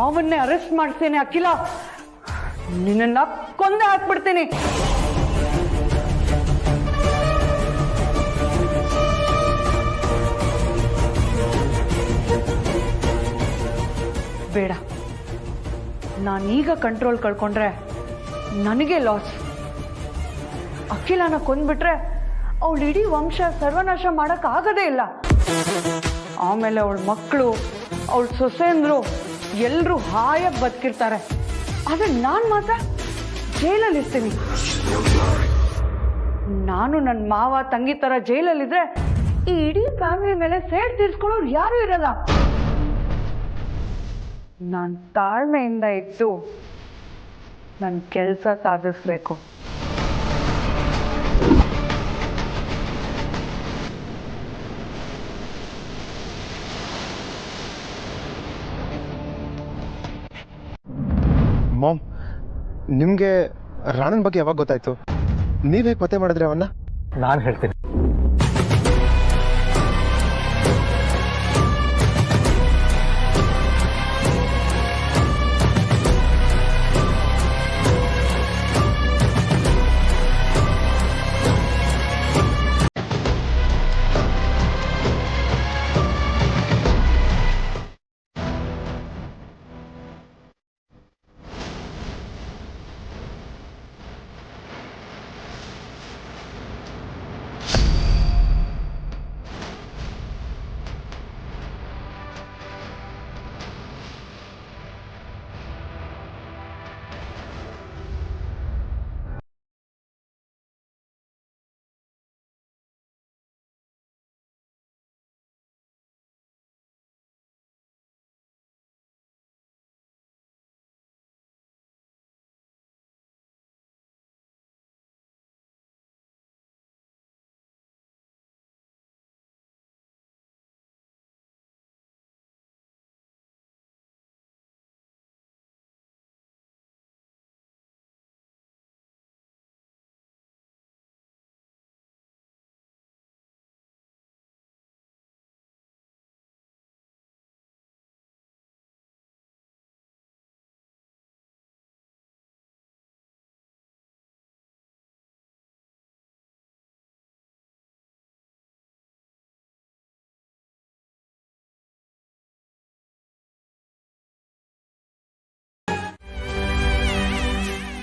ಮಾವನ್ನೇ arrest ಮಾಡ್ತೇನೆ ಅಖಿಲ, ನಿನ್ನ ಕೊಂದೇ ಹಾಕ್ಬಿಡ್ತೀನಿ. ಬೇಡ, ನಾನೀಗ ಕಂಟ್ರೋಲ್ ಕಳ್ಕೊಂಡ್ರೆ ನನಗೆ ಲಾಸ್. ಅಖಿಲನ ಕೊಂದ್ಬಿಟ್ರೆ ಅವಳು ಇಡೀ ವಂಶ ಸರ್ವನಾಶ ಮಾಡಕ್ ಆಗದೇ ಇಲ್ಲ. ಆಮೇಲೆ ಅವಳ ಮಕ್ಕಳು, ಅವಳ ಸೊಸೆಂದ್ರು ಎಲ್ಲರೂ ಹಾಯಾಗಿ ಬದುಕಿರ್ತಾರೆ. ಆದ್ರೆ ನಾನು ಮಾತ್ರ ಜೈಲಲ್ಲಿ ಇರ್ತೀನಿ. ನಾನು ನನ್ನ ಮಾವ ತಂಗಿ ತರ ಜೈಲಲ್ಲಿದ್ರೆ ಈ ಇಡೀ ಫ್ಯಾಮಿಲಿ ಮೇಲೆ ಸೇಡ್ ತೀರ್ಸ್ಕೊಳ್ಳೋರು ಯಾರು ಇರಲ್ಲ. ನಾನು ತಾಳ್ಮೆಯಿಂದ ಇದ್ದು ನನ್ನ ಕೆಲಸ ಸಾಧಿಸ್ಬೇಕು. ಮಾಮ್, ನಿಮಗೆ ರಾಣನ್ ಬಗ್ಗೆ ಯಾವಾಗ ಗೊತ್ತಾಯ್ತು? ನೀವೇ ಪತ್ತೆ ಮಾಡಿದ್ರೆ ಅವನ್ನ? ನಾನು ಹೇಳ್ತೀನಿ.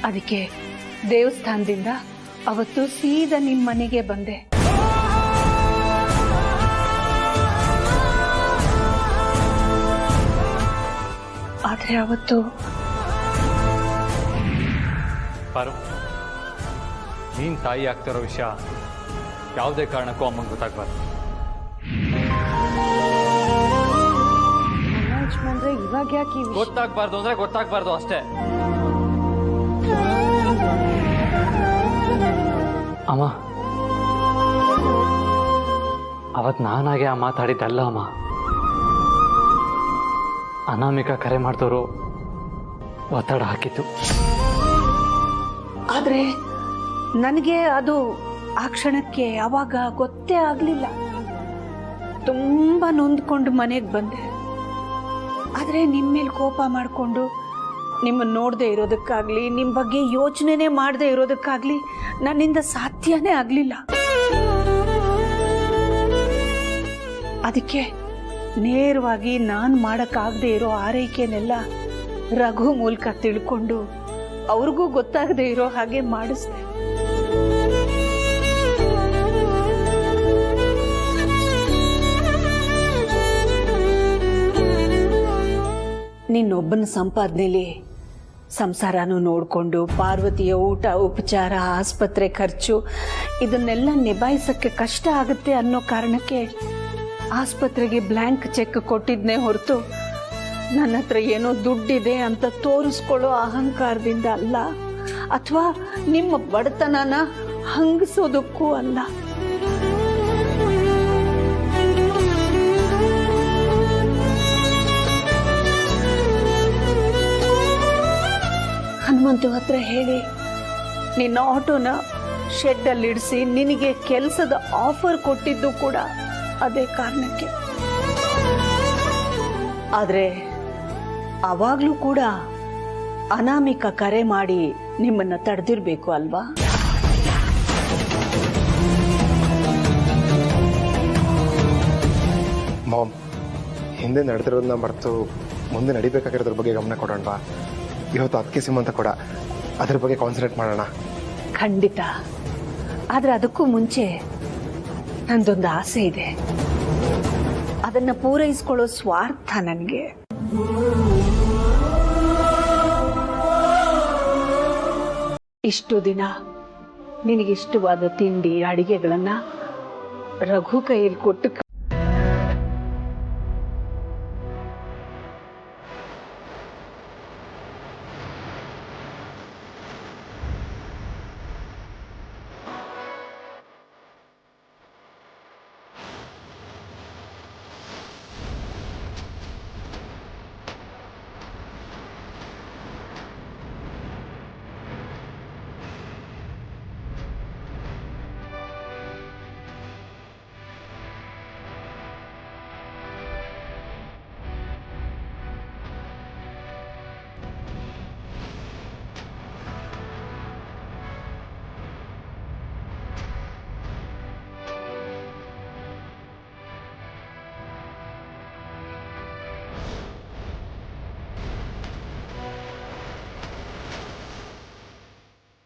ಅದಕ್ಕೆ ದೇವಸ್ಥಾನದಿಂದ ಅವತ್ತು ಸೀದಾ ನಿಮ್ಮ ಮನೆಗೆ ಬಂದೆ. ಆದ್ರೆ ಅವತ್ತು ಪಾರು, ನೀನ್ ತಾಯಿ ಆಗ್ತಿರೋ ವಿಷಯ ಯಾವುದೇ ಕಾರಣಕ್ಕೂ ಅಮ್ಮಂಗೆ ಗೊತ್ತಾಗ್ಬಾರ್ದು. ಅಂದ್ರೆ ಇವಾಗ ಯಾಕೆ ಗೊತ್ತಾಗ್ಬಾರ್ದು ಅಂದ್ರೆ ಗೊತ್ತಾಗ್ಬಾರ್ದು ಅಷ್ಟೇ. ಅಮ್ಮ, ಅವತ್ ನಾನಾಗೆ ಆ ಮಾತಾಡಿದ್ದಲ್ಲ ಅಮ್ಮ. ಅನಾಮಿಕಾ ಕರೆ ಮಾಡ್ದವರು ಒತ್ತಡ ಹಾಕಿತ್ತು. ಆದ್ರೆ ನನಗೆ ಅದು ಆ ಕ್ಷಣಕ್ಕೆ ಯಾವಾಗ ಗೊತ್ತೇ ಆಗ್ಲಿಲ್ಲ. ತುಂಬಾ ನೊಂದ್ಕೊಂಡು ಮನೆಗೆ ಬಂದೆ. ಆದ್ರೆ ನಿಮ್ಮ ಮೇಲೆ ಕೋಪ ಮಾಡಿಕೊಂಡು ನಿಮ್ಮನ್ನು ನೋಡದೆ ಇರೋದಕ್ಕಾಗ್ಲಿ, ನಿಮ್ಮ ಬಗ್ಗೆ ಯೋಚನೆನೇ ಮಾಡದೆ ಇರೋದಕ್ಕಾಗ್ಲಿ ನನ್ನಿಂದ ಸಾಧ್ಯನೇ ಆಗಲಿಲ್ಲ. ಅದಕ್ಕೆ ನೇರವಾಗಿ ನಾನು ಮಾಡೋಕ್ಕಾಗದೆ ಇರೋ ಆರೈಕೆನೆಲ್ಲ ರಘು ಮೂಲಕ ತಿಳ್ಕೊಂಡು ಅವ್ರಿಗೂ ಗೊತ್ತಾಗದೆ ಇರೋ ಹಾಗೆ ಮಾಡಿಸ್ದೆ. ನಿನ್ನೊಬ್ಬನ ಸಂಪಾದನೆಯಲ್ಲಿ ಸಂಸಾರನೂ ನೋಡಿಕೊಂಡು ಪಾರ್ವತಿಯ ಊಟ ಉಪಚಾರ ಆಸ್ಪತ್ರೆ ಖರ್ಚು ಇದನ್ನೆಲ್ಲ ನಿಭಾಯಿಸಕ್ಕೆ ಕಷ್ಟ ಆಗುತ್ತೆ ಅನ್ನೋ ಕಾರಣಕ್ಕೆ ಆಸ್ಪತ್ರೆಗೆ ಬ್ಲ್ಯಾಂಕ್ ಚೆಕ್ ಕೊಟ್ಟಿದ್ನೇ ಹೊರತು ನನ್ನ ಹತ್ರ ಏನೋ ದುಡ್ಡಿದೆ ಅಂತ ತೋರಿಸ್ಕೊಳ್ಳೋ ಅಹಂಕಾರದಿಂದ ಅಲ್ಲ, ಅಥವಾ ನಿಮ್ಮ ಬಡತನನ ಹಂಗಿಸೋದಕ್ಕೂ ಅಲ್ಲ. ಹನುಮಂತು ಹತ್ರ ಹೇಳಿ ನಿನ್ನ ಆಟೋನ ಶೆಡ್ಡಲ್ಲಿ ಇಡಿಸಿ ನಿನಗೆ ಕೆಲಸದ ಆಫರ್ ಕೊಟ್ಟಿದ್ದು ಕೂಡ ಅದೇ ಕಾರಣಕ್ಕೆ. ಆದ್ರೆ ಅವಾಗ್ಲೂ ಕೂಡ ಅನಾಮಿಕ ಕರೆ ಮಾಡಿ ನಿಮ್ಮನ್ನ ತಡೆದಿರ್ಬೇಕು ಅಲ್ವಾ? ಮಾಮ್, ಹಿಂದೆ ನಡೆದಿರೋದನ್ನ ಮರೆತು ಮುಂದೆ ನಡಿಬೇಕಾಗಿರೋದ್ರ ಬಗ್ಗೆ ಗಮನ ಕೊಡೋಣವಾ? ಇವತ್ತು ಅದಕ್ಕೆ ಸೀಮಂತ ಕೂಡ ಅದ್ರ ಬಗ್ಗೆ ಕಾನ್ಸಂಟ್ರೇಟ್ ಮಾಡೋಣ. ಖಂಡಿತ. ಆದ್ರೆ ಅದಕ್ಕೂ ಮುಂಚೆ ನಂದೊಂದು ಆಸೆ ಇದೆ. ಅದನ್ನ ಪೂರೈಸ್ಕೊಳ್ಳೋ ಸ್ವಾರ್ಥ ನನಗೆ. ಇಷ್ಟು ದಿನ ನಿನಗಿಷ್ಟವಾದ ತಿಂಡಿ ಅಡಿಗೆಗಳನ್ನ ರಘು ಕೈಯಲ್ಲಿ ಕೊಟ್ಟು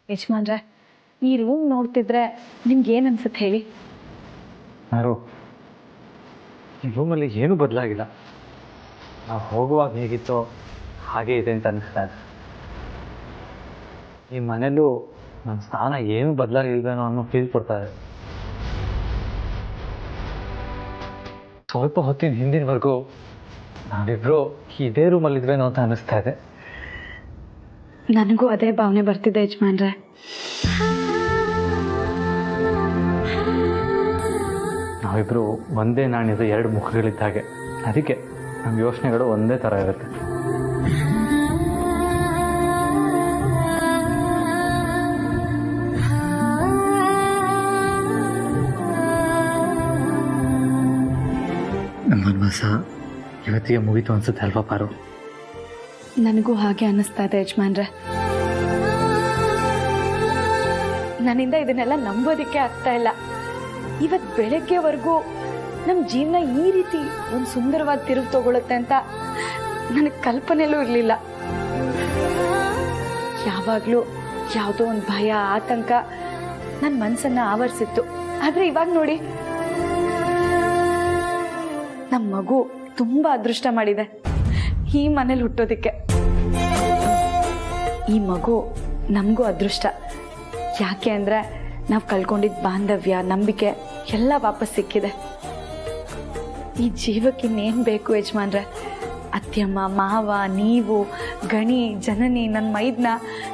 ಯಜಮಾನ್ರೆ, ಈ ರೂಮ್ ನೋಡ್ತಿದ್ರೆ ನಿಮ್ಗೆ ಏನು ಅನ್ಸುತ್ತೆ ಹೇಳಿ? ಯಾರು ಈ ರೂಮಲ್ಲಿ ಏನೂ ಬದಲಾಗಿಲ್ಲ. ನಾವು ಹೋಗುವಾಗ ಹೇಗಿತ್ತೋ ಹಾಗೆ ಇದೆ ಅಂತ ಅನಿಸ್ತಾ ಇದೆ. ಈ ಮನೇಲೂ ನನ್ನ ಸ್ಥಾನ ಏನೂ ಬದಲಾಗಿಲ್ವೇನೋ ಅನ್ನೋ ಫೀಲ್ ಕೊಡ್ತಾ ಇದೆ. ಸ್ವಲ್ಪ ಹೊತ್ತಿನ ಹಿಂದಿನವರೆಗೂ ನಾವಿಬ್ರು ಇದೇ ರೂಮಲ್ಲಿದ್ವೇನೋ ಅಂತ ಅನ್ನಿಸ್ತಾ ಇದೆ. ನನಗೂ ಅದೇ ಭಾವನೆ ಬರ್ತಿದೆ ಯಜಮಾನ್ರೆ. ನಾವಿಬ್ರು ಒಂದೇ ನಾಣ್ಯದ ಎರಡು ಮುಖಗಳಿದ್ದಾಗೆ. ಅದಕ್ಕೆ ನಮ್ಮ ಯೋಚನೆಗಳು ಒಂದೇ ಥರ ಇರುತ್ತೆ. ನಮ್ಮ ವನವಾಸ ಇವತ್ತಿಗೆ ಮುಗೀತು ಅನ್ಸುತ್ತೆ ಅಲ್ವಾ ಪಾರು? ನನಗೂ ಹಾಗೆ ಅನ್ನಿಸ್ತಾ ಇದೆ ಯಜಮಾನ್ರೆ. ನನ್ನಿಂದ ಇದನ್ನೆಲ್ಲ ನಂಬೋದಿಕ್ಕೆ ಆಗ್ತಾ ಇಲ್ಲ. ಇವತ್ತು ಬೆಳಗ್ಗೆವರೆಗೂ ನಮ್ಮ ಜೀವನ ಈ ರೀತಿ ಒಂದು ಸುಂದರವಾದ ತಿರುವು ತಗೊಳುತ್ತೆ ಅಂತ ನನಗೆ ಕಲ್ಪನೆಯಲ್ಲೂ ಇರಲಿಲ್ಲ. ಯಾವಾಗಲೂ ಯಾವುದೋ ಒಂದು ಭಯ, ಆತಂಕ ನನ್ನ ಮನಸ್ಸನ್ನು ಆವರಿಸಿತ್ತು. ಆದರೆ ಇವಾಗ ನೋಡಿ, ನಮ್ಮ ಮಗು ತುಂಬ ಅದೃಷ್ಟ ಮಾಡಿದೆ ಈ ಮನೇಲಿ ಹುಟ್ಟೋದಿಕ್ಕೆ. ಈ ಮಗು ನಮಗೂ ಅದೃಷ್ಟ. ಯಾಕೆ ಅಂದರೆ ನಾವು ಕಳ್ಕೊಂಡಿದ್ದ ಬಾಂಧವ್ಯ, ನಂಬಿಕೆ ಎಲ್ಲ ವಾಪಸ್ ಸಿಕ್ಕಿದೆ. ಈ ಜೀವಕ್ಕೆ ಇನ್ನೇನು ಬೇಕು ಯಜಮಾನ್ರೆ? ಅತ್ತೆಯಮ್ಮ, ಮಾವ, ನೀವು, ಗಣಿ, ಜನನಿ, ನನ್ನ ಮೈದ್ನ,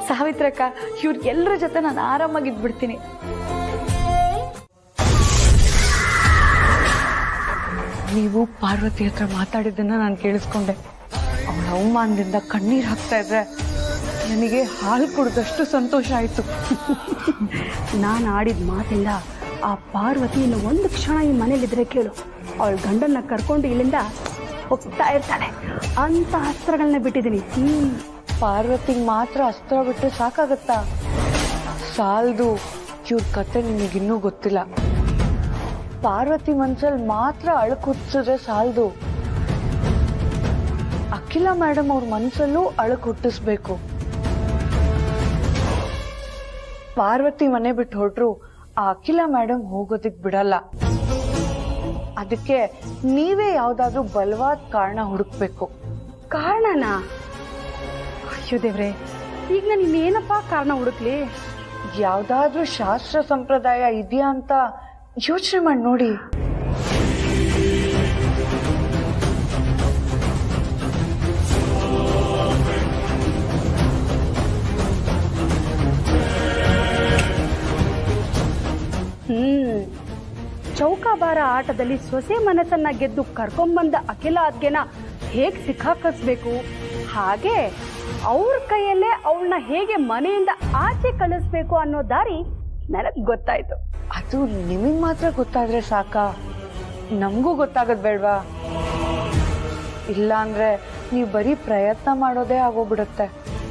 ಸಾವಿತ್ರಕ್ಕ, ಇವ್ರಿಗೆಲ್ಲರ ಜೊತೆ ನಾನು ಆರಾಮಾಗಿದ್ಬಿಡ್ತೀನಿ. ನೀವು ಪಾರ್ವತಿ ಹತ್ರ ಮಾತಾಡಿದ್ದನ್ನ ನಾನು ಕೇಳಿಸ್ಕೊಂಡೆ. ಅವಳ ಅವಮಾನದಿಂದ ಕಣ್ಣೀರು ಹಾಕ್ತಾ ಇದ್ರೆ ನನಗೆ ಹಾಲು ಕುಡಿದಷ್ಟು ಸಂತೋಷ ಆಯಿತು. ನಾನು ಆಡಿದ ಮಾತಿಂದ ಆ ಪಾರ್ವತಿ ಇನ್ನು ಒಂದು ಕ್ಷಣ ಈ ಮನೇಲಿದ್ರೆ ಕೇಳು, ಅವಳ ಗಂಡನ್ನ ಕರ್ಕೊಂಡು ಇಲ್ಲಿಂದ ಹೋಗ್ತಾ ಇರ್ತಾಳೆ ಅಂತ ಅಸ್ತ್ರಗಳನ್ನ ಬಿಟ್ಟಿದ್ದೀನಿ. ಪಾರ್ವತಿಗೆ ಮಾತ್ರ ಅಸ್ತ್ರ ಬಿಟ್ಟರೆ ಸಾಕಾಗತ್ತಾ? ಸಾಲದು. ಇವ್ರ ಕತೆ ನಿಮಗಿನ್ನೂ ಗೊತ್ತಿಲ್ಲ. ಪಾರ್ವತಿ ಮನ್ಸಲ್ಲಿ ಮಾತ್ರ ಅಳಕು ಹುಟ್ಟಿಸಿದ್ರೆ ಸಾಲದು. ಅಖಿಲ ಮೇಡಮ್ ಅವ್ರ ಮನ್ಸಲ್ಲೂ ಅಳಕು ಹುಟ್ಟಿಸ್ಬೇಕು. ಪಾರ್ವತಿ ಮನೆ ಬಿಟ್ಟು ಹೊರಟ್ರು ಆ ಅಖಿಲ ಮೇಡಮ್ ಹೋಗೋದಿಕ್ ಬಿಡಲ್ಲ. ಅದಕ್ಕೆ ನೀವೇ ಯಾವ್ದಾದ್ರು ಬಲವಾದ ಕಾರಣ ಹುಡುಕ್ಬೇಕು. ಕಾರಣನಾ? ಅಯ್ಯೋ ದೇವ್ರೆ, ಈಗ ನಾನು ಇನ್ನೇನಪ್ಪ ಕಾರಣ ಹುಡುಕ್ಲಿ? ಯಾವ್ದಾದ್ರೂ ಶಾಸ್ತ್ರ ಸಂಪ್ರದಾಯ ಇದೆಯಾ ಅಂತ ಯೋಚನೆ ಮಾಡಿ ನೋಡಿ. ಚೌಕಾಬಾರ ಆಟದಲ್ಲಿ ಸೊಸೆ ಮನಸ್ಸನ್ನ ಗೆದ್ದು ಕರ್ಕೊಂಬಂದ ಅಖಿಲ ಅದ್ಗೆನ ಹೇಗೆ ಸಿಕ್ಕಾಕಿಸ್ಬೇಕು, ಹಾಗೆ ಅವ್ರ ಕೈಯಲ್ಲೇ ಅವಳನ್ನ ಹೇಗೆ ಮನೆಯಿಂದ ಆಚೆ ಕಳಿಸ್ಬೇಕು ಅನ್ನೋ ದಾರಿ ನನಗೆ ಗೊತ್ತಾಯ್ತು. ಅದು ನಿಮಗ್ ಮಾತ್ರ ಗೊತ್ತಾದ್ರೆ ಸಾಕ? ನಮಗೂ ಗೊತ್ತಾಗದ್ ಬೇಡ್ವಾ? ಇಲ್ಲ ಅಂದ್ರೆ ನೀವು ಬರೀ ಪ್ರಯತ್ನ ಮಾಡೋದೇ ಆಗೋಗ್ಬಿಡುತ್ತೆ.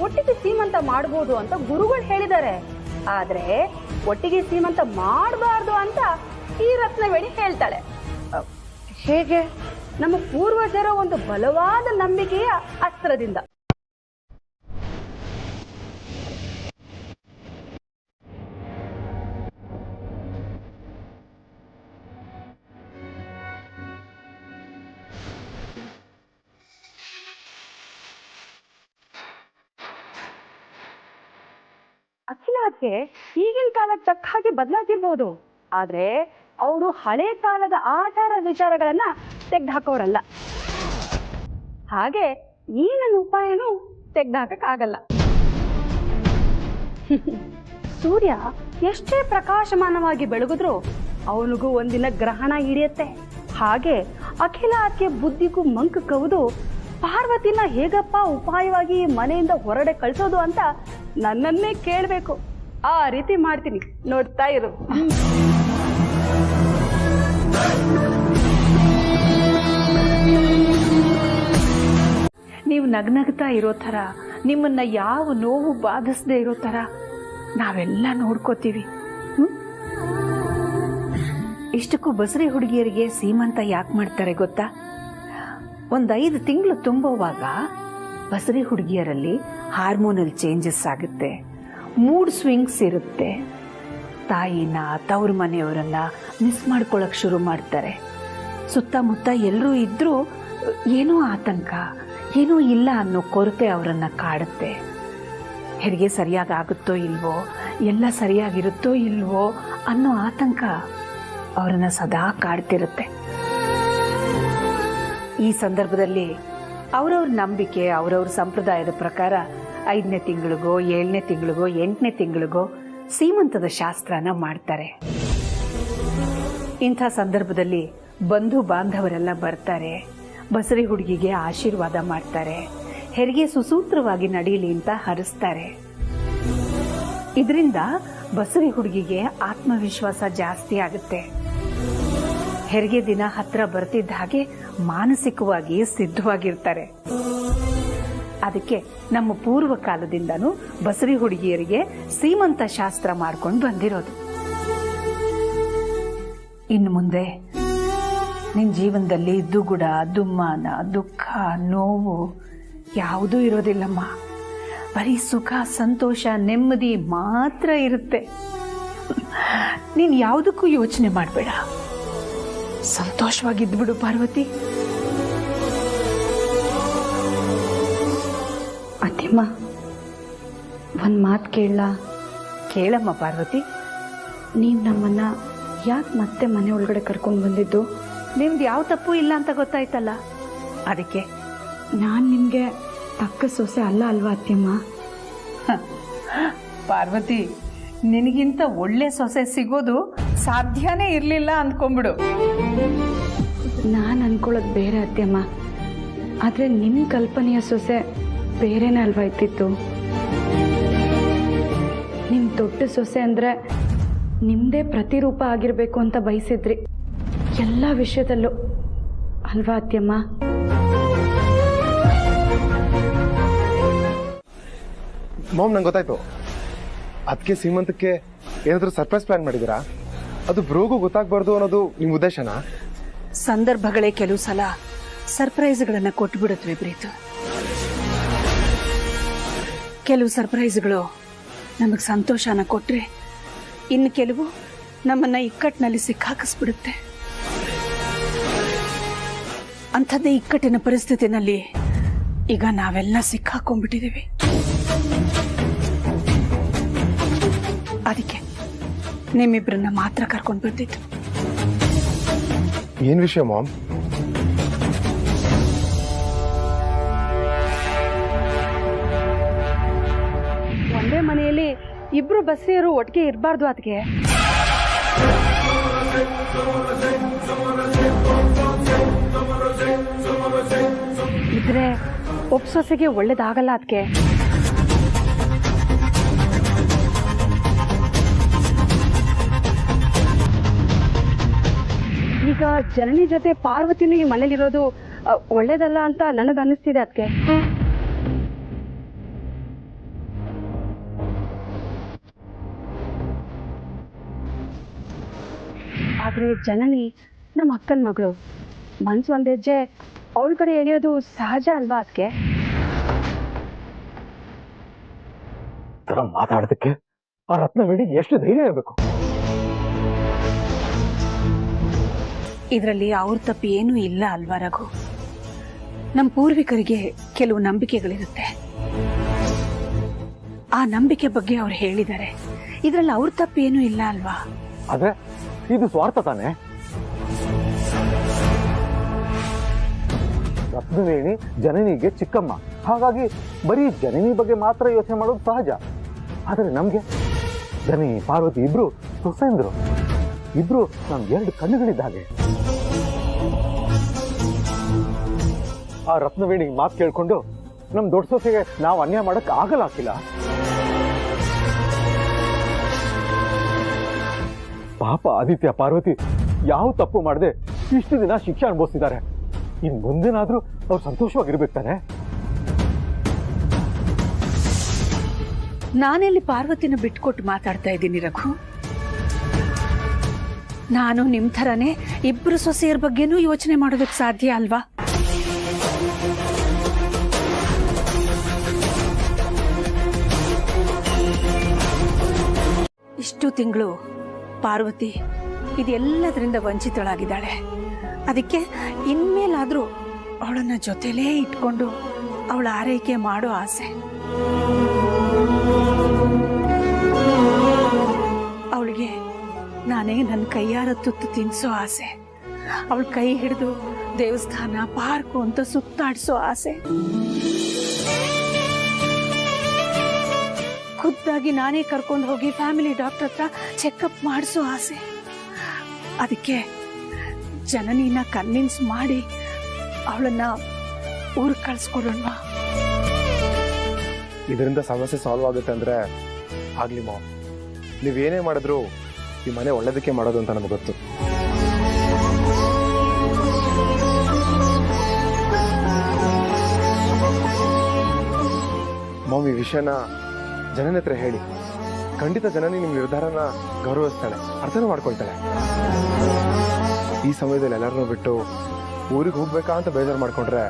ಒಟ್ಟಿಗೆ ಸೀಮಂತ ಮಾಡ್ಬೋದು ಅಂತ ಗುರುಗಳು ಹೇಳಿದ್ದಾರೆ, ಆದ್ರೆ ಒಟ್ಟಿಗೆ ಸೀಮಂತ ಮಾಡಬಾರ್ದು ಅಂತ ಈ ರತ್ನವೇಣಿ ಹೇಳ್ತಾಳೆ. ಹೇಗೆ? ನಮ್ಮ ಪೂರ್ವಜರ ಒಂದು ಬಲವಾದ ನಂಬಿಕೆಯ ಅಸ್ತ್ರದಿಂದ. ಅಖಿಲಾಕ್ಕೆ ಈಗಿನ ಕಾಲಕ್ಕೆ ತಕ್ಕ ಹಾಗೆ ಬದಲಾಗಿರ್ಬೋದು, ಆದ್ರೆ ಅವರು ಹಳೆ ಕಾಲದ ಆಚಾರ ವಿಚಾರಗಳನ್ನ ತೆಗ್ದು ಹಾಕೋರಲ್ಲ. ಹಾಗೆ ಈ ನನ್ನ ಉಪಾಯನೂ ತೆಗ್ದು ಹಾಕಕ್ಕಾಗಲ್ಲ. ಸೂರ್ಯ ಎಷ್ಟೇ ಪ್ರಕಾಶಮಾನವಾಗಿ ಬೆಳಗಿದ್ರು ಅವನಿಗೂ ಒಂದಿನ ಗ್ರಹಣ ಹಿಡಿಯುತ್ತೆ. ಹಾಗೆ ಅಖಿಲಾಕ್ಕೆ ಬುದ್ಧಿಗೂ ಮಂಕು ಕವಿದು ಪಾರ್ವತಿನ ಹೇಗಪ್ಪ ಉಪಾಯವಾಗಿ ಮನೆಯಿಂದ ಹೊರಡೆ ಕಳ್ಸೋದು ಅಂತ ನನ್ನನ್ನೇ ಕೇಳಬೇಕು. ಆ ರೀತಿ ಮಾಡ್ತೀನಿ, ನೋಡ್ತಾ ಇರು. ನೀವು ನಗ್ನಗ್ತಾ ಇರೋ ಥರ, ನಿಮ್ಮನ್ನ ಯಾವ ನೋವು ಬಾಧಿಸದೇ ಇರೋ ಥರ ನಾವೆಲ್ಲ ನೋಡ್ಕೋತೀವಿ. ಇಷ್ಟಕ್ಕೂ ಬಸರಿ ಹುಡುಗಿಯರಿಗೆ ಸೀಮಂತ ಯಾಕೆ ಮಾಡ್ತಾರೆ ಗೊತ್ತಾ? 5 ತಿಂಗಳು ತುಂಬುವಾಗ ಬಸರಿ ಹುಡುಗಿಯರಲ್ಲಿ ಹಾರ್ಮೋನಲ್ ಚೇಂಜಸ್ ಆಗುತ್ತೆ, ಮೂಡ್ ಸ್ವಿಂಗ್ಸ್ ಇರುತ್ತೆ. ತಾಯಿನ, ತವ್ರ ಮನೆಯವರನ್ನ ಮಿಸ್ ಮಾಡ್ಕೊಳಕ್ ಶುರು ಮಾಡ್ತಾರೆ. ಸುತ್ತಮುತ್ತ ಎಲ್ಲರೂ ಇದ್ರೂ ಏನೋ ಆತಂಕ, ಏನೋ ಇಲ್ಲ ಅನ್ನೋ ಕೊರತೆ ಅವರನ್ನ ಕಾಡುತ್ತೆ. ಹೆರಿಗೆ ಸರಿಯಾಗಿ ಆಗುತ್ತೋ ಇಲ್ವೋ, ಎಲ್ಲ ಸರಿಯಾಗಿರುತ್ತೋ ಇಲ್ವೋ ಅನ್ನೋ ಆತಂಕ ಅವರನ್ನ ಸದಾ ಕಾಡ್ತಿರುತ್ತೆ. ಈ ಸಂದರ್ಭದಲ್ಲಿ ಅವರವ್ರ ನಂಬಿಕೆ, ಅವರವ್ರ ಸಂಪ್ರದಾಯದ ಪ್ರಕಾರ 5ನೇ ತಿಂಗಳಿಗೋ 7ನೇ ತಿಂಗಳಿಗೋ 8ನೇ ತಿಂಗಳಿಗೋ ಸೀಮಂತದ ಶಾಸ್ತ್ರನ ಮಾಡ್ತಾರೆ. ಇಂಥ ಸಂದರ್ಭದಲ್ಲಿ ಬಂಧು ಬಾಂಧವರೆಲ್ಲ ಬರ್ತಾರೆ, ಬಸರಿ ಹುಡುಗಿಗೆ ಆಶೀರ್ವಾದ ಮಾಡ್ತಾರೆ, ಹೆರಿಗೆ ಸುಸೂತ್ರವಾಗಿ ನಡೀಲಿ ಅಂತ ಹರಿಸ್ತಾರೆ. ಇದರಿಂದ ಬಸರಿ ಹುಡುಗಿಗೆ ಆತ್ಮವಿಶ್ವಾಸ ಜಾಸ್ತಿ ಆಗುತ್ತೆ. ಹೆರಿಗೆ ದಿನ ಹತ್ರ ಬರ್ತಿದ್ದ ಹಾಗೆ ಮಾನಸಿಕವಾಗಿ ಸಿದ್ಧವಾಗಿರ್ತಾರೆ. ಅದಕ್ಕೆ ನಮ್ಮ ಪೂರ್ವ ಕಾಲದಿಂದನೂ ಬಸರಿ ಹುಡುಗಿಯರಿಗೆ ಸೀಮಂತ ಶಾಸ್ತ್ರ ಮಾಡ್ಕೊಂಡು ಬಂದಿರೋದು. ಇನ್ನು ಮುಂದೆ ನಿನ್ನ ಜೀವನದಲ್ಲಿ ದುಗುಡ, ದುಮ್ಮಾನ, ದುಃಖ, ನೋವು ಯಾವುದೂ ಇರೋದಿಲ್ಲಮ್ಮ. ಬರೀ ಸುಖ, ಸಂತೋಷ, ನೆಮ್ಮದಿ ಮಾತ್ರ ಇರುತ್ತೆ. ನೀನು ಯಾವುದಕ್ಕೂ ಯೋಚನೆ ಮಾಡಬೇಡ, ಸಂತೋಷವಾಗಿದ್ಬಿಡು ಪಾರ್ವತಿ. ಅತ್ತಿಮ್ಮ, ಒಂದು ಮಾತು ಕೇಳಮ್ಮ ಪಾರ್ವತಿ. ನೀವು ನಮ್ಮನ್ನ ಯಾಕೆ ಮತ್ತೆ ಮನೆ ಒಳಗಡೆ ಕರ್ಕೊಂಡು ಬಂದಿದ್ದು? ನಿಮ್ದು ಯಾವ ತಪ್ಪು ಇಲ್ಲ ಅಂತ ಗೊತ್ತಾಯ್ತಲ್ಲ, ಅದಕ್ಕೆ. ನಾನು ನಿಮಗೆ ತಕ್ಕ ಸೊಸೆ ಅಲ್ಲ ಅಲ್ವಾ ಅತ್ತಿಮ್ಮ? ಪಾರ್ವತಿ, ನಿನಗಿಂತ ಒಳ್ಳೆ ಸೊಸೆ ಸಿಗೋದು ಸಾಧ್ಯನೇ ಇರಲಿಲ್ಲ ಅಂದ್ಕೊಂಡ್ಬಿಡು. ನಾನು ಅನ್ಕೊಳ್ಳೋದು ಬೇರೆ ಅತ್ತಿಮ್ಮ, ಆದರೆ ನಿಮ್ಮ ಕಲ್ಪನೆಯ ಸೊಸೆ ಬೇರೆನೇ ಅಲ್ವಾ ಇತ್ತಿತ್ತು? ನಿಮ್ಮ ದೊಡ್ಡ ಸೊಸೆ ಅಂದರೆ ನಿಮ್ಮದೇ ಪ್ರತಿರೂಪ ಆಗಿರಬೇಕು ಅಂತ ಬಯಸಿದ್ರಿ ಎಲ್ಲ ವಿಷಯದಲ್ಲೂ, ಅಲ್ವಾ ಅತ್ತಿಯಮ್ಮ? ಮಾಮ್, ನಂಗೆ ಗೊತ್ತಾಯ್ತು. ಅದಕ್ಕೆ ಸೀಮಂತಕ್ಕೆ ಏನಾದರೂ ಸರ್ಪ್ರೈಸ್ ಪ್ಲಾನ್ ಮಾಡಿದ್ದೀರಾ? ಅದು ಬ್ರೋಗೂ ಗೊತ್ತಾಗಬಾರ್ದು ಅನ್ನೋದು ನಿಮ್ಮ ಉದ್ದೇಶನಾ? ಸಂದರ್ಭಗಳೇ ಕೆಲವು ಸಲ ಸರ್ಪ್ರೈಸ್ಗಳನ್ನ ಕೊಟ್ಬಿಡುತ್ತವೆ ಪ್ರೀತು. ಕೆಲವು ಸರ್ಪ್ರೈಸ್ಗಳು ನಮಗೆ ಸಂತೋಷನ ಕೊಟ್ರೆ, ಇನ್ನು ಕೆಲವು ನಮ್ಮನ್ನ ಇಕ್ಕಟ್ಟಿನಲ್ಲಿ ಸಿಕ್ಕಾಕಿಸ್ಬಿಡುತ್ತೆ. ಅಂಥದ್ದೇ ಇಕ್ಕಟ್ಟಿನ ಪರಿಸ್ಥಿತಿನಲ್ಲಿ ಈಗ ನಾವೆಲ್ಲ ಸಿಕ್ಕಾಕೊಂಡ್ಬಿಟ್ಟಿದ್ದೀವಿ. ಅದಕ್ಕೆ ನಿಮ್ಮಿಬ್ಬರನ್ನ ಮಾತ್ರ ಕರ್ಕೊಂಡು ಬಂದಿದ್ದು. ಏನ್ ವಿಷಯ ಮಾಮ್? ಒಂದೇ ಮನೆಯಲ್ಲಿ ಇಬ್ರು ಬಸ್ರಿಯರು ಒಟ್ಟಿಗೆ ಇರಬಾರ್ದು. ಅದಕ್ಕೆ ಇದ್ರೆ ಒಪ್ಸೊಸೆಗೆ ಒಳ್ಳೇದಾಗಲ್ಲ. ಅದಕ್ಕೆ ಈಗ ಜನನಿ ಜೊತೆ ಪಾರ್ವತಿನೂ ಈ ಮನೇಲಿರೋದು ಒಳ್ಳೇದಲ್ಲ ಅಂತ ನನಗನ್ನಿಸ್ತಿದೆ ಅದಕ್ಕೆ. ಆದರೆ ಜನನಿ ನಮ್ಮ ಅಕ್ಕನ ಮಗಳು, ಮನ್ಸು ಒಂದು ಹೆಜ್ಜೆ ಅವಳ ಕಡೆ ಎಳೆಯೋದು ಸಹಜ ಅಲ್ವಾ ಅದಕ್ಕೆ? ಮಾತಾಡೋದಕ್ಕೆ ಆ ರತ್ನವೇಣಿ ಎಷ್ಟು ಧೈರ್ಯ ಇರಬೇಕು. ಇದರಲ್ಲಿ ಅವ್ರ ತಪ್ಪು ಏನೂ ಇಲ್ಲ ಅಲ್ವಾ ರಘು? ನಮ್ಮ ಪೂರ್ವಿಕರಿಗೆ ಕೆಲವು ನಂಬಿಕೆಗಳಿರುತ್ತೆ, ಆ ನಂಬಿಕೆ ಬಗ್ಗೆ ಅವ್ರು ಹೇಳಿದ್ದಾರೆ. ಇದರಲ್ಲಿ ಅವ್ರ ತಪ್ಪು ಏನೂ ಇಲ್ಲ ಅಲ್ವಾ? ಆದ್ರೆ ಇದು ಸ್ವಾರ್ಥ ತಾನೆ. ರತ್ನವೇಣಿ ಜನನಿಗೆ ಚಿಕ್ಕಮ್ಮ, ಹಾಗಾಗಿ ಬರೀ ಜನನಿ ಬಗ್ಗೆ ಮಾತ್ರ ಯೋಚನೆ ಮಾಡೋದು ಸಹಜ. ಆದರೆ ನಮ್ಗೆ ಜನನಿ ಪಾರ್ವತಿ ಇಬ್ರು ಸೊಸೆಂದ್ರು, ಇಬ್ರು ನಮ್ಗೆ 2 ಕಣ್ಣುಗಳಿದ್ದಾಗೆ. ಆ ರತ್ನವೇಣಿ ಮಾತು ಕೇಳ್ಕೊಂಡು ನಮ್ ದೊಡ್ಡ ಸೊಸೆಗೆ ನಾವು ಅನ್ಯಾಯ ಮಾಡಕ್ ಆಗಲ್ಲ. ಪಾಪ ಆದಿತ್ಯ ಪಾರ್ವತಿ ಯಾವ ತಪ್ಪು ಮಾಡದೆ ಇಷ್ಟು ದಿನ ಶಿಕ್ಷೆ ಅನುಭವಿಸಿದ್ದಾರೆ. ಇನ್ ಮುಂದಿನಾದ್ರೂ ಅವ್ರು ಸಂತೋಷವಾಗಿರ್ಬೇಕು ತಾನೆ. ನಾನೆಲ್ಲಿ ಪಾರ್ವತಿನ ಬಿಟ್ಕೊಟ್ಟು ಮಾತಾಡ್ತಾ ಇದ್ದೀನಿ ರಘು? ನಾನು ನಿಮ್ ಥರನೇ ಇಬ್ರು ಸೊಸೆಯರ ಬಗ್ಗೆನೂ ಯೋಚನೆ ಮಾಡೋದಕ್ಕೆ ಸಾಧ್ಯ ಅಲ್ವಾ? ಇಷ್ಟು ತಿಂಗಳು ಪಾರ್ವತಿ ಇದೆಲ್ಲದರಿಂದ ವಂಚಿತಳಾಗಿದ್ದಾಳೆ. ಅದಕ್ಕೆ ಇನ್ಮೇಲಾದ್ರೂ ಅವಳನ್ನ ಜೊತೆಲೇ ಇಟ್ಕೊಂಡು ಅವಳ ಆರೈಕೆ ಮಾಡೋ ಆಸೆ. ಅವಳಿಗೆ ನಾನೇ ನನ್ನ ಕೈಯಾರ ತುತ್ತು ತಿನ್ಸೋ ಆಸೆ. ಅವಳ ಕೈ ಹಿಡಿದು ದೇವಸ್ಥಾನ ಪಾರ್ಕು ಅಂತ ಸುತ್ತಾಡಿಸೋ ಆಸೆ. ಖುದ್ದಾಗಿ ನಾನೇ ಕರ್ಕೊಂಡು ಹೋಗಿ ಫ್ಯಾಮಿಲಿ ಡಾಕ್ಟರ್ ಹತ್ರ ಚೆಕಪ್ ಮಾಡಿಸೋ ಆಸೆ. ಅದಕ್ಕೆ ಜನನಿನ ಕನ್ವಿನ್ಸ್ ಮಾಡಿ ಅವಳನ್ನ ಊರಿಗೆ ಕಳ್ಸ್ಕೊಡೋಣ. ಇದರಿಂದ ಸಮಸ್ಯೆ ಸಾಲ್ವ್ ಆಗುತ್ತೆ ಅಂದ್ರೆ ಆಗ್ಲಿ ಮಾವ್. ನೀವೇನೇ ಮಾಡಿದ್ರು ಈ ಮನೆ ಒಳ್ಳೇದಕ್ಕೆ ಮಾಡೋದು ಅಂತ ನಮಗೆ ಗೊತ್ತು. ಮಾಮ್, ಈ ವಿಷಯನ ಜನನ ಹತ್ರ ಹೇಳಿ. ಖಂಡಿತ ಜನನಿ ನಿಮ್ಮ ನಿರ್ಧಾರನ ಗೌರವಿಸ್ತಾಳೆ, ಅರ್ಥನೂ ಮಾಡ್ಕೊಳ್ತಾಳೆ. ಈ ಸಮಯದಲ್ಲಿ ಎಲ್ಲರನ್ನೂ ಬಿಟ್ಟು ಊರಿಗೆ ಹೋಗ್ಬೇಕಾ ಅಂತ ಬೇಜಾರು ಮಾಡ್ಕೊಂಡ್ರೆ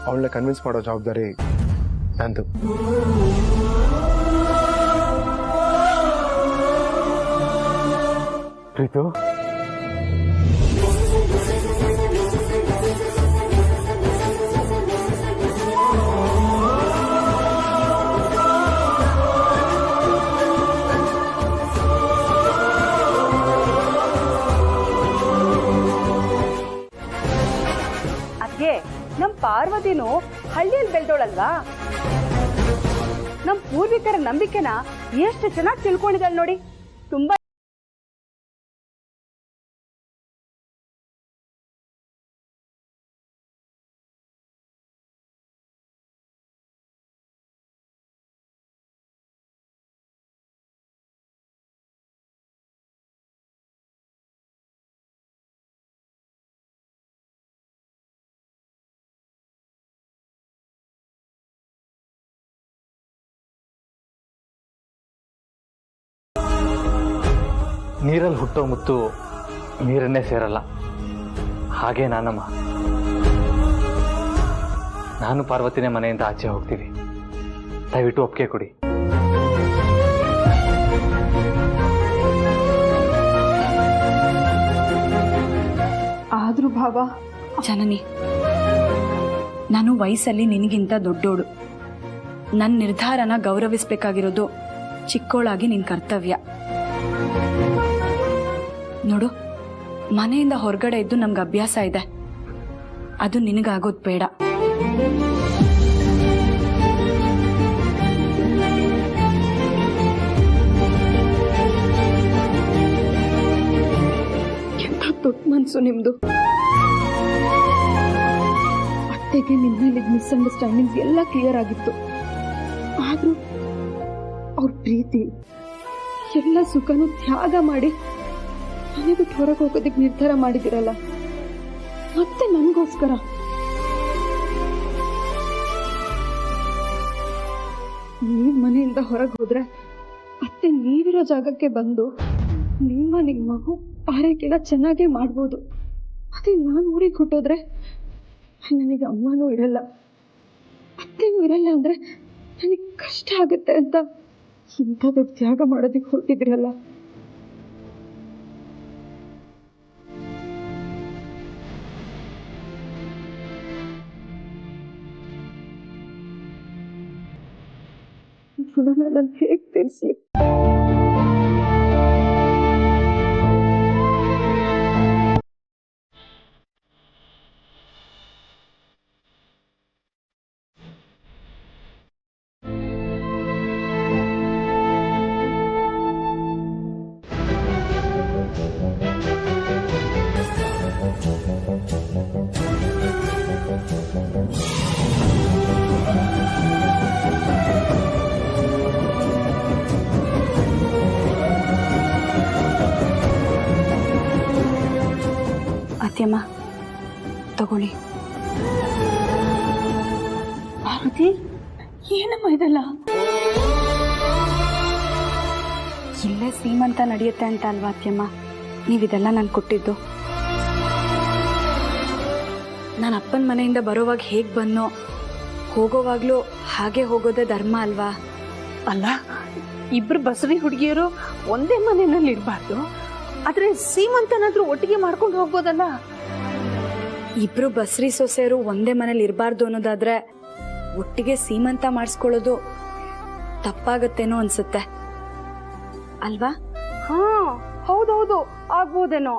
ಅವಳನ್ನ ಕನ್ವಿನ್ಸ್ ಮಾಡೋ ಜವಾಬ್ದಾರಿ ನಂದು. ಪ್ರೀತು, ಅದ್ಕೆ ನಮ್ ಪಾರ್ವತಿನೂ ಹಳ್ಳಿಯಲ್ಲಿ ಬೆಳ್ದೋಳಲ್ವಾ? ನಮ್ ಪೂರ್ವಿಕರ ನಂಬಿಕೆನ ಎಷ್ಟು ಚೆನ್ನಾಗಿ ತಿಳ್ಕೊಂಡಿದ್ದಾಳೆ ನೋಡಿ. ತುಂಬಾ ನೀರಲ್ಲಿ ಹುಟ್ಟೋ ಮುತ್ತು ನೀರನ್ನೇ ಸೇರಲ್ಲ. ಹಾಗೆ ನಾನಮ್ಮ, ನಾನು ಪಾರ್ವತಿನೇ ಮನೆಯಿಂದ ಆಚೆ ಹೋಗ್ತೀವಿ. ದಯವಿಟ್ಟು ಒಪ್ಪಿಗೆ ಕೊಡಿ. ಆದ್ರೂ ಭಾವ, ಜನನಿ, ನಾನು ವಯಸ್ಸಲ್ಲಿ ನಿನಗಿಂತ ದೊಡ್ಡೋಳು. ನನ್ನ ನಿರ್ಧಾರನ ಗೌರವಿಸ್ಬೇಕಾಗಿರೋದು ಚಿಕ್ಕೋಳಾಗಿ ನಿನ್ ಕರ್ತವ್ಯ. ನೋಡು, ಮನೆಯಿಂದ ಹೊರಗಡೆ ಇದ್ದು ನಮ್ಗೆ ಅಭ್ಯಾಸ ಇದೆ. ಅದು ನಿನಗಾಗೋದು ಬೇಡ. ಎಂತ ದೊಡ್ಡ ಮನ್ಸು ನಿಮ್ದು. ಅತ್ತೆಗೆ ನಿಮ್ಮಲ್ಲಿ ಮಿಸ್ಅಂಡರ್ಸ್ಟ್ಯಾಂಡಿಂಗ್ಸ್ ಎಲ್ಲ ಕ್ಲಿಯರ್ ಆಗಿತ್ತು. ಆದ್ರೂ ಅವ್ರ ಪ್ರೀತಿ ಎಲ್ಲ ಸುಖನೂ ತ್ಯಾಗ ಮಾಡಿ ಮನೆ ಬಿಟ್ಟು ಹೊರಗೆ ಹೋಗೋದಕ್ಕೆ ನಿರ್ಧಾರ ಮಾಡಿದಿರಲ್ಲ. ಮತ್ತೆ ನನಗೋಸ್ಕರ ನೀವು ಮನೆಯಿಂದ ಹೊರಗೆ ಹೋದ್ರೆ ಅತ್ತೆ ನೀವಿರೋ ಜಾಗಕ್ಕೆ ಬಂದು ನಿಮ್ಮ ಮಗು ಆರೈಕೆಲ್ಲ ಚೆನ್ನಾಗೇ ಮಾಡ್ಬೋದು. ಅದೇ ನಾನು ಊರಿಗೆ ಹೊಟ್ಟೋದ್ರೆ ನನಗೆ ಅಮ್ಮನೂ ಇರಲ್ಲ, ಅತ್ತೆನೂ ಇರಲ್ಲ ಅಂದರೆ ನನಗೆ ಕಷ್ಟ ಆಗುತ್ತೆ ಅಂತ ಇಂಥ ದೊಡ್ಡ ತ್ಯಾಗ ಮಾಡೋದಕ್ಕೆ ಹೊರಟಿದ್ರಲ್ಲ. ನಾನು ಹೇಗೆ ತಿಳಿಸ್ಲಿ? ಅತ್ಯಮ್ಮ ತಗೊಳ್ಳಿ. ಪಾರ್ವತಿ, ಏನಮ್ಮ ಇದೆಲ್ಲ? ಇಲ್ಲೇ ಸೀಮಂತ ನಡೆಯುತ್ತೆ ಅಂತ ಅಲ್ವಾ ಅತ್ಯಮ್ಮ ನೀವಿದೆಲ್ಲ ನಾನು ಕೊಟ್ಟಿದ್ದು? ನಾನು ಅಪ್ಪನ ಮನೆಯಿಂದ ಬರೋವಾಗ ಹೇಗೆ ಬಂದೋ ಹೋಗೋವಾಗ್ಲೂ ಹಾಗೆ ಹೋಗೋದೇ ಧರ್ಮ ಅಲ್ವಾ? ಅಲ್ಲ, ಇಬ್ರು ಬಸರಿ ಹುಡುಗಿಯರು ಒಂದೇ ಮನೆಯಲ್ಲಿ ಇರಬಾರ್ದು, ಆದ್ರೆ ಸೀಮಂತನಾದ್ರೂ ಒಟ್ಟಿಗೆ ಮಾಡ್ಕೊಂಡು ಹೋಗ್ಬೋದಲ್ಲ. ಇಬ್ರು ಬಸ್ರಿ ಸೊಸೆಯರು ಒಂದೇ ಮನೇಲಿ ಇರಬಾರ್ದು ಅನ್ನೋದಾದ್ರೆ ಒಟ್ಟಿಗೆ ಸೀಮಂತ ಮಾಡಿಸ್ಕೊಳ್ಳೋದು ತಪ್ಪಾಗತ್ತೇನೋ ಅನ್ಸುತ್ತೆ ಅಲ್ವಾ? ಹಾ ಹೌದೌದು, ಆಗ್ಬೋದೇನೋ.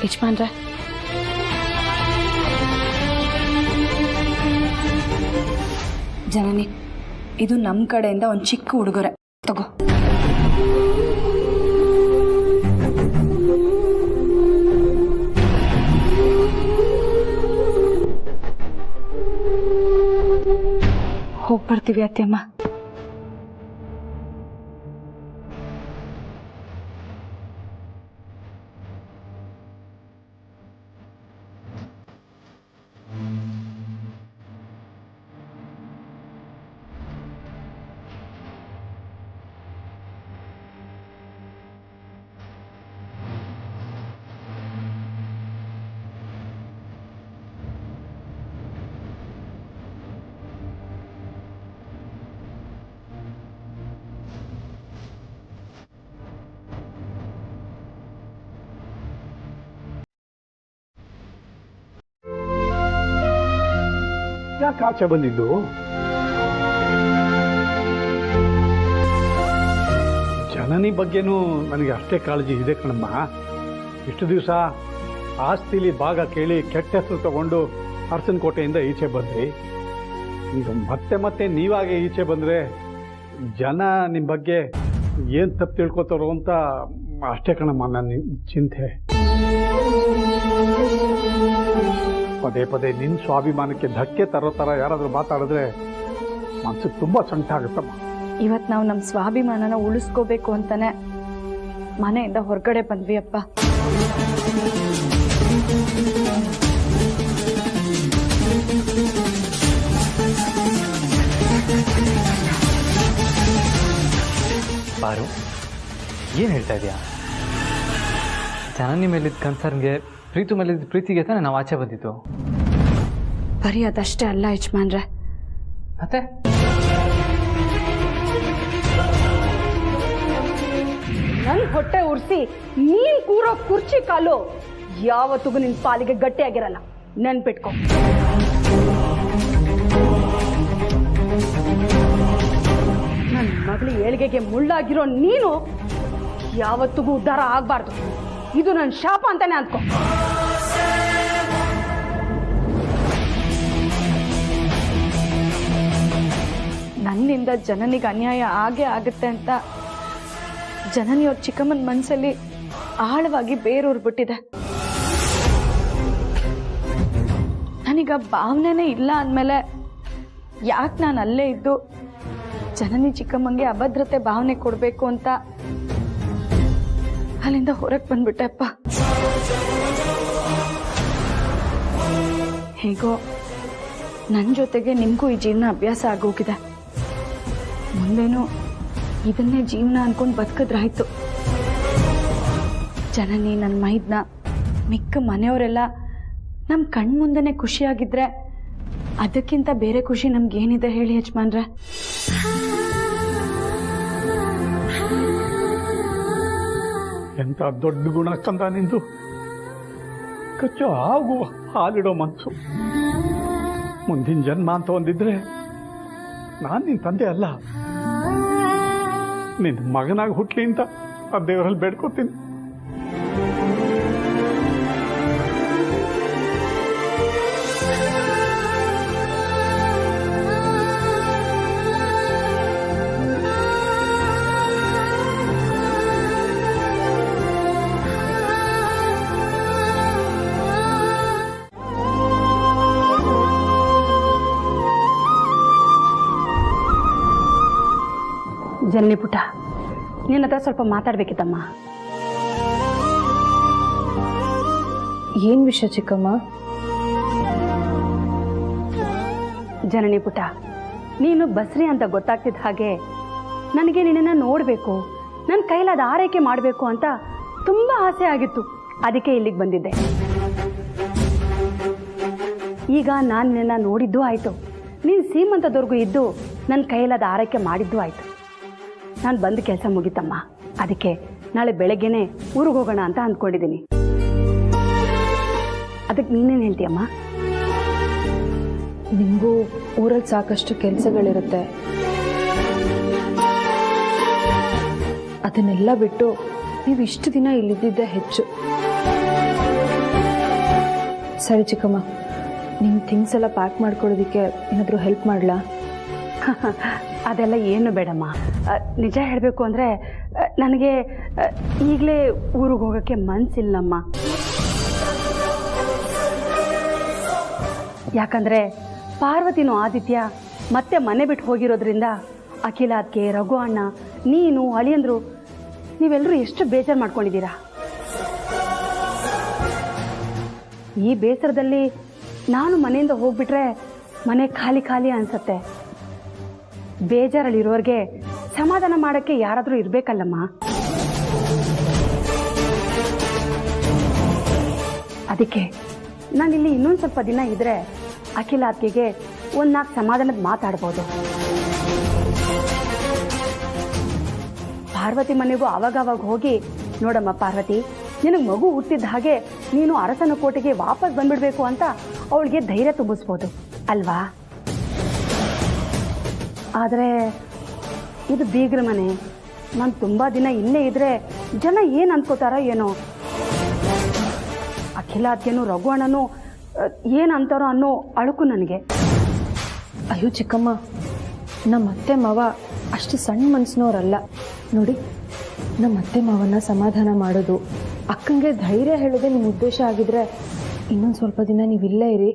ಯಜಮಾನ್ರೆ, ಜನನಿ, ಇದು ನಮ್ಮ ಕಡೆಯಿಂದ ಒಂದು ಚಿಕ್ಕ ಉಡುಗೊರೆ ತಗೋ. ಹೋಗ್ಬರ್ತೀವಿ ಅತ್ತೆಮ್ಮ. ಯಾಕೆ ಆಚೆ ಬಂದಿದ್ದು? ಜನನಿ ಬಗ್ಗೆನೂ ನನಗೆ ಅಷ್ಟೇ ಕಾಳಜಿ ಇದೆ ಕಣಮ್ಮ. ಇಷ್ಟು ದಿವಸ ಆಸ್ತಿಲಿ ಭಾಗ ಕೇಳಿ ಕೆಟ್ಟ ಹೆಸರು ತಗೊಂಡು ಅರಸನಕೋಟೆಯಿಂದ ಈಚೆ ಬಂದ್ರಿ. ಈಗ ಮತ್ತೆ ಮತ್ತೆ ನೀವಾಗೆ ಈಚೆ ಬಂದರೆ ಜನ ನಿಮ್ಮ ಬಗ್ಗೆ ಏನು ತಪ್ಪು ತಿಳ್ಕೊತಾರೋ ಅಂತ ಅಷ್ಟೇ ಕಣಮ್ಮ ನನ್ನ ಚಿಂತೆ. ಪದೇ ಪದೇ ನಿನ್ನ ಸ್ವಾಭಿಮಾನಕ್ಕೆ ಧಕ್ಕೆ ತರೋ ಥರ ಯಾರಾದರೂ ಮಾತಾಡಿದ್ರೆ ಮನಸ್ಸಿಗೆ ತುಂಬ ಸಂಕಟ ಆಗುತ್ತಮ್ಮ. ಇವತ್ತು ನಾವು ನಮ್ಮ ಸ್ವಾಭಿಮಾನನ ಉಳಿಸ್ಕೋಬೇಕು ಅಂತಾನೆ ಮನೆಯಿಂದ ಹೊರಗಡೆ ಬಂದ್ವಿ ಅಪ್ಪ. ಪಾರು, ಏನು ಹೇಳ್ತಾ ಇದೆಯಾ? ಜನನಿ ಮೇಲಿದ್ದ ಕನ್ಸರ್ನ್ಗೆ, ಪ್ರೀತು ಮೇಲಿದ್ದ ಪ್ರೀತಿಗೆ ತಾನೆ ನಾವು ಆಚೆ ಬಂದಿದ್ದು. ಬರೀ ಅದಷ್ಟೇ ಅಲ್ಲ ಯಜಮಾನ್ರೆ, ಮತ್ತೆ ನನ್ ಹೊಟ್ಟೆ ಉರ್ಸಿ ನೀನ್ ಕೂರೋ ಕುರ್ಚಿ ಕಾಲು ಯಾವತ್ತಿಗೂ ನಿನ್ ಪಾಲಿಗೆ ಗಟ್ಟಿಯಾಗಿರಲ್ಲ, ನೆನ್ಪಿಟ್ಕೊ. ನನ್ನ ಮಗಳ ಏಳಿಗೆಗೆ ಮುಳ್ಳಾಗಿರೋ ನೀನು ಯಾವತ್ತಿಗೂ ಉದ್ಧಾರ ಆಗ್ಬಾರ್ದು. ಇದು ನನ್ನ ಶಾಪ ಅಂತಾನೆ ಅಂದ್ಕೊ. ನನ್ನಿಂದ ಜನನಿಗೆ ಅನ್ಯಾಯ ಆಗೇ ಆಗುತ್ತೆ ಅಂತ ಜನನಿಯವ್ರ ಚಿಕ್ಕಮ್ಮನ ಮನಸ್ಸಲ್ಲಿ ಆಳವಾಗಿ ಬೇರೂರ್ಬಿಟ್ಟಿದೆ. ನನಗ ಭಾವನೆನೇ ಇಲ್ಲ ಅಂದಮೇಲೆ ಯಾಕೆ ನಾನು ಅಲ್ಲೇ ಇದ್ದು ಜನನಿ ಚಿಕ್ಕಮ್ಮಂಗೆ ಅಭದ್ರತೆ ಭಾವನೆ ಕೊಡಬೇಕು ಅಂತ ಅಲ್ಲಿಂದ ಹೊರಗೆ ಬಂದ್ಬಿಟ್ಟೆಪ್ಪ. ಹೇಗೋ ನನ್ನ ಜೊತೆಗೆ ನಿಮಗೂ ಈ ಜೀವನ ಅಭ್ಯಾಸ ಆಗೋಗಿದೆ. ಮುಂದೇನು ಇದನ್ನೇ ಜೀವನ ಅನ್ಕೊಂಡು ಬದುಕಿದ್ರಾಯ್ತು. ಜನನಿ, ನನ್ನ ಮೈದ್ನ, ಮಿಕ್ಕ ಮನೆಯವರೆಲ್ಲ ನಮ್ಮ ಕಣ್ಮುಂದೆನೆ ಖುಷಿಯಾಗಿದ್ರೆ ಅದಕ್ಕಿಂತ ಬೇರೆ ಖುಷಿ ನಮ್ಗೇನಿದೆ ಹೇಳಿ ಯಜಮಾನ್ರೆ? ಎಂತ ದೊಡ್ಡ ಗುಣ ಕಂದ ನಿಂದು. ಕಚ್ಚು ಆಗುವ ಹಾಲಿಡೋ ಮನ್ಸು. ಮುಂದಿನ ಜನ್ಮ ಅಂತ ಒಂದಿದ್ರೆ ನಾನು ನಿನ್ನ ತಂದೆ ಅಲ್ಲ, ನಿನ್ನ ಮಗನಾಗಿ ಹುಟ್ಲಿ ಅಂತ ಆ ದೇವರಲ್ಲಿ ಬೇಡ್ಕೋತೀನಿ. ಜನನಿ ಪುಟ್ಟ, ನಿನ್ನ ಹತ್ರ ಸ್ವಲ್ಪ ಮಾತಾಡ್ಬೇಕಿತ್ತಮ್ಮ. ಏನ್ ವಿಷಯ ಚಿಕ್ಕಮ್ಮ? ಜನನಿ ಪುಟ್ಟ, ನೀನು ಬಸ್ರಿ ಅಂತ ಗೊತ್ತಾಗ್ತಿದ್ದ ಹಾಗೆ ನನಗೆ ನಿನ್ನನ್ನು ನೋಡಬೇಕು, ನನ್ನ ಕೈಲಾದ ಆರೈಕೆ ಮಾಡಬೇಕು ಅಂತ ತುಂಬ ಆಸೆ ಆಗಿತ್ತು. ಅದಕ್ಕೆ ಇಲ್ಲಿಗೆ ಬಂದಿದ್ದೆ. ಈಗ ನಾನು ನಿನ್ನ ನೋಡಿದ್ದೂ ಆಯಿತು, ನೀನು ಸೀಮಂತದವರೆಗೂ ಇದ್ದು ನನ್ನ ಕೈಲಾದ ಆರೈಕೆ ಮಾಡಿದ್ದೂ ಆಯಿತು. ನಾನು ಬಂದು ಕೆಲಸ ಮುಗಿತಮ್ಮ. ಅದಕ್ಕೆ ನಾಳೆ ಬೆಳಗ್ಗೆನೆ ಊರಿಗೆ ಹೋಗೋಣ ಅಂತ ಅಂದ್ಕೊಂಡಿದ್ದೀನಿ. ಅದಕ್ಕೆ ನೀನೇನು ಹೇಳ್ತೀಯಮ್ಮ? ನಿಮಗೂ ಊರಲ್ಲಿ ಸಾಕಷ್ಟು ಕೆಲಸಗಳಿರುತ್ತೆ, ಅದನ್ನೆಲ್ಲ ಬಿಟ್ಟು ನೀವು ಇಷ್ಟು ದಿನ ಇಲ್ಲಿದ್ದಿದ್ದೇ ಹೆಚ್ಚು. ಸರಿ ಚಿಕ್ಕಮ್ಮ, ನಿಮ್ಮ ಥಿಂಗ್ಸ್ ಎಲ್ಲ ಪ್ಯಾಕ್ ಮಾಡ್ಕೊಳ್ಳೋದಕ್ಕೆ ಏನಾದರೂ ಹೆಲ್ಪ್ ಮಾಡಲಾ? ಅದೆಲ್ಲ ಏನು ಬೇಡಮ್ಮ. ನಿಜ ಹೇಳಬೇಕು ಅಂದರೆ ನನಗೆ ಈಗಲೇ ಊರಿಗೆ ಹೋಗೋಕ್ಕೆ ಮನಸ್ಸಿಲ್ಲಮ್ಮ. ಯಾಕಂದರೆ ಪಾರ್ವತಿನೂ ಆದಿತ್ಯ ಮತ್ತೆ ಮನೆ ಬಿಟ್ಟು ಹೋಗಿರೋದ್ರಿಂದ ಅಖಿಲ ಅದ್ಕೆ, ರಘು ಅಣ್ಣ, ನೀನು, ಅಳಿಯಂದ್ರು ನೀವೆಲ್ಲರೂ ಎಷ್ಟು ಬೇಜಾರು ಮಾಡ್ಕೊಂಡಿದ್ದೀರಾ. ಈ ಬೇಸರದಲ್ಲಿ ನಾನು ಮನೆಯಿಂದ ಹೋಗ್ಬಿಟ್ರೆ ಮನೆ ಖಾಲಿ ಖಾಲಿ ಅನ್ಸತ್ತೆ. ಬೇಜಾರಲ್ಲಿರೋರಿಗೆ ಸಮಾಧಾನ ಮಾಡೋಕ್ಕೆ ಯಾರಾದರೂ ಇರಬೇಕಲ್ಲಮ್ಮ. ಅದಕ್ಕೆ ನಾನಿಲ್ಲಿ ಇನ್ನೊಂದು ಸ್ವಲ್ಪ ದಿನ ಇದ್ರೆ ಅಖಿಲ ಅತ್ತಿಗೆ ಒಂದು 4 ಸಮಾಧಾನದ ಮಾತಾಡ್ಬೋದು. ಪಾರ್ವತಿ ಮನೆಗೂ ಆವಾಗವಾಗ ಹೋಗಿ, ನೋಡಮ್ಮ ಪಾರ್ವತಿ, ನಿನಗೆ ಮಗು ಹುಟ್ಟಿದ ಹಾಗೆ ನೀನು ಅರಸನ ಕೋಟೆಗೆ ವಾಪಸ್ ಬಂದ್ಬಿಡ್ಬೇಕು ಅಂತ ಅವಳಿಗೆ ಧೈರ್ಯ ತುಂಬಿಸ್ಬೋದು ಅಲ್ವಾ? ಆದರೆ ಇದು ಬೀಗ್ರ ಮನೆ, ನಾನು ತುಂಬ ದಿನ ಇಲ್ಲೇ ಇದ್ರೆ ಜನ ಏನು ಅನ್ಕೋತಾರೋ ಏನೋ. ಅಖಿಲ ಅತ್ಗೆನೂ ರಘು ಅಣ್ಣನೂ ಏನು ಅಂತಾರೋ ಅನ್ನೋ ಅಳುಕು ನನಗೆ. ಅಯ್ಯೋ ಚಿಕ್ಕಮ್ಮ, ನಮ್ಮ ಅತ್ತೆ ಮಾವ ಅಷ್ಟು ಸಣ್ಣ ಮನಸ್ಸಿನವರಲ್ಲ ನೋಡಿ. ನಮ್ಮ ಅತ್ತೆ ಮಾವನ್ನ ಸಮಾಧಾನ ಮಾಡೋದು, ಅಕ್ಕಂಗೆ ಧೈರ್ಯ ಹೇಳೋದೇ ನಿಮ್ಮ ಉದ್ದೇಶ ಆಗಿದ್ರೆ ಇನ್ನೊಂದು ಸ್ವಲ್ಪ ದಿನ ನೀವು ಇಲ್ಲೇ ಇರಿ.